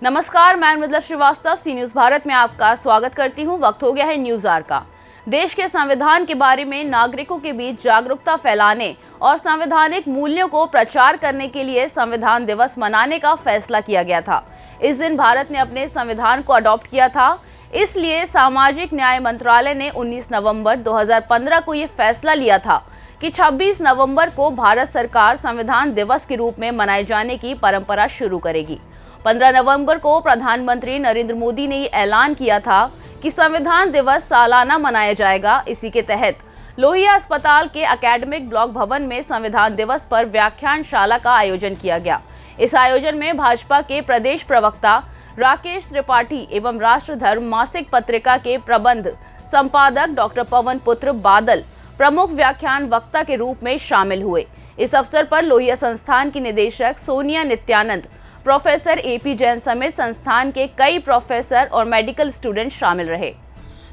नमस्कार, मैं मृदुला श्रीवास्तव सी न्यूज भारत में आपका स्वागत करती हूं। वक्त हो गया है न्यूज आवर का। देश के संविधान के बारे में नागरिकों के बीच जागरूकता फैलाने और संवैधानिक मूल्यों को प्रचार करने के लिए संविधान दिवस मनाने का फैसला किया गया था। इस दिन भारत ने अपने संविधान को अडॉप्ट किया था। इसलिए सामाजिक न्याय मंत्रालय ने 19 नवंबर 2015 को ये फैसला लिया था कि 26 नवंबर को भारत सरकार संविधान दिवस के रूप में मनाए जाने की परंपरा शुरू करेगी। 15 नवंबर को प्रधानमंत्री नरेंद्र मोदी ने ऐलान किया था कि संविधान दिवस सालाना मनाया जाएगा। इसी के तहत लोहिया अस्पताल के एकेडमिक ब्लॉक भवन में संविधान दिवस पर व्याख्यानशाला का आयोजन किया गया। इस आयोजन में भाजपा के प्रदेश प्रवक्ता राकेश त्रिपाठी एवं राष्ट्र धर्म मासिक पत्रिका के प्रबंध संपादक डॉक्टर पवन पुत्र बादल प्रमुख व्याख्यान वक्ता के रूप में शामिल हुए। इस अवसर पर लोहिया संस्थान की निदेशक सोनिया नित्यानंद, प्रोफेसर एपी जैन समेत संस्थान के कई प्रोफेसर और मेडिकल स्टूडेंट शामिल रहे।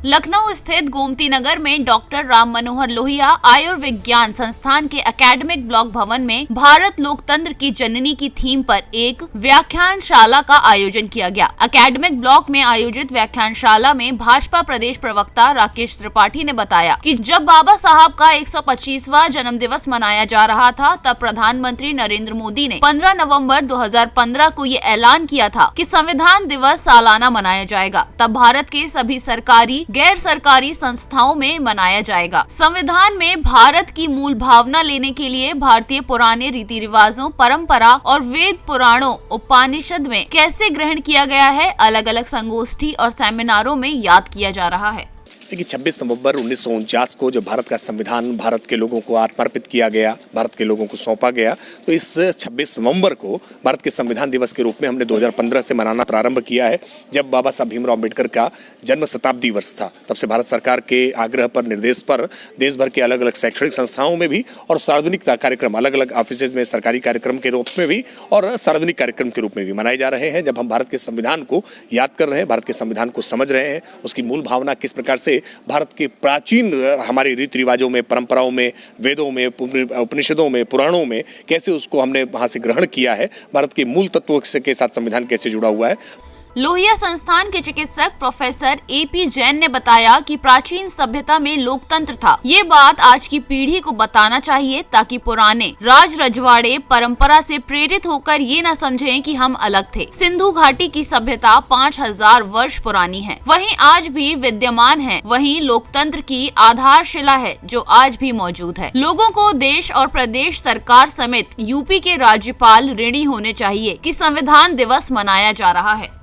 लखनऊ स्थित गोमती नगर में डॉक्टर राम मनोहर लोहिया आयुर्विज्ञान संस्थान के एकेडमिक ब्लॉक भवन में भारत लोकतंत्र की जननी की थीम पर एक व्याख्यानशाला का आयोजन किया गया। एकेडमिक ब्लॉक में आयोजित व्याख्यानशाला में भाजपा प्रदेश प्रवक्ता राकेश त्रिपाठी ने बताया कि जब बाबा साहब का 125वां जन्म दिवस मनाया जा रहा था, तब प्रधानमंत्री नरेंद्र मोदी ने 15 नवम्बर 2015 को ये ऐलान किया था कि संविधान दिवस सालाना मनाया जाएगा। तब भारत के सभी सरकारी गैर सरकारी संस्थाओं में मनाया जाएगा। संविधान में भारत की मूल भावना लेने के लिए भारतीय पुराने रीति रिवाजों, परंपरा और वेद पुराणों, उपनिषद में कैसे ग्रहण किया गया है, अलग अलग संगोष्ठी और सेमिनारों में याद किया जा रहा है। देखिए, 26 नवंबर 1949 को जब भारत का संविधान भारत के लोगों को अर्पित किया गया, भारत के लोगों को सौंपा गया, तो इस 26 नवंबर को भारत के संविधान दिवस के रूप में हमने 2015 से मनाना प्रारंभ किया है। जब बाबा साहब भीमराव अम्बेडकर का जन्म शताब्दी वर्ष था, तब से भारत सरकार के आग्रह पर, निर्देश पर देश भर के अलग अलग शैक्षणिक संस्थाओं में भी और सार्वजनिक कार्यक्रम, अलग अलग ऑफिस में सरकारी कार्यक्रम के रूप में भी और सार्वजनिक कार्यक्रम के रूप में भी मनाए जा रहे हैं। जब हम भारत के संविधान को याद कर रहे हैं, भारत के संविधान को समझ रहे हैं, उसकी मूल भावना किस प्रकार से भारत के प्राचीन हमारे रीति रिवाजों में, परंपराओं में, वेदों में, उपनिषदों में, पुराणों में कैसे उसको हमने वहां से ग्रहण किया है, भारत के मूल तत्वों के साथ संविधान कैसे जुड़ा हुआ है। लोहिया संस्थान के चिकित्सक प्रोफेसर एपी जैन ने बताया कि प्राचीन सभ्यता में लोकतंत्र था। ये बात आज की पीढ़ी को बताना चाहिए ताकि पुराने राज रजवाड़े परंपरा से प्रेरित होकर ये न समझें कि हम अलग थे। सिंधु घाटी की सभ्यता 5000 वर्ष पुरानी है, वहीं आज भी विद्यमान है। वहीं लोकतंत्र की आधारशिला है जो आज भी मौजूद है। लोगों को देश और प्रदेश सरकार समेत यूपी के राज्यपाल ऋणी होने चाहिए कि संविधान दिवस मनाया जा रहा है।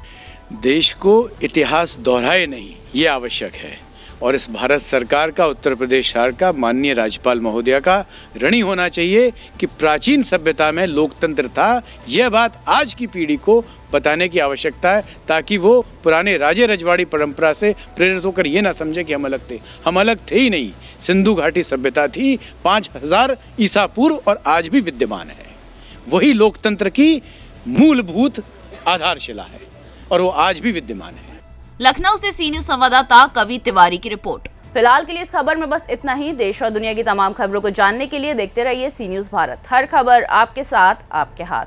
देश को इतिहास दोहराए नहीं, ये आवश्यक है और इस भारत सरकार का, उत्तर प्रदेश सरकार का, माननीय राज्यपाल महोदया का ऋणी होना चाहिए कि प्राचीन सभ्यता में लोकतंत्र था। यह बात आज की पीढ़ी को बताने की आवश्यकता है ताकि वो पुराने राजे रजवाड़ी परंपरा से प्रेरित होकर ये ना समझे कि हम अलग थे। हम अलग थे ही नहीं। सिंधु घाटी सभ्यता थी 5000 ईसा पूर्व और आज भी विद्यमान है। वही लोकतंत्र की मूलभूत आधारशिला है और वो आज भी विद्यमान है। लखनऊ से सी न्यूज संवाददाता कवि तिवारी की रिपोर्ट। फिलहाल के लिए इस खबर में बस इतना ही। देश और दुनिया की तमाम खबरों को जानने के लिए देखते रहिए सी न्यूज भारत। हर खबर आपके साथ, आपके हाथ।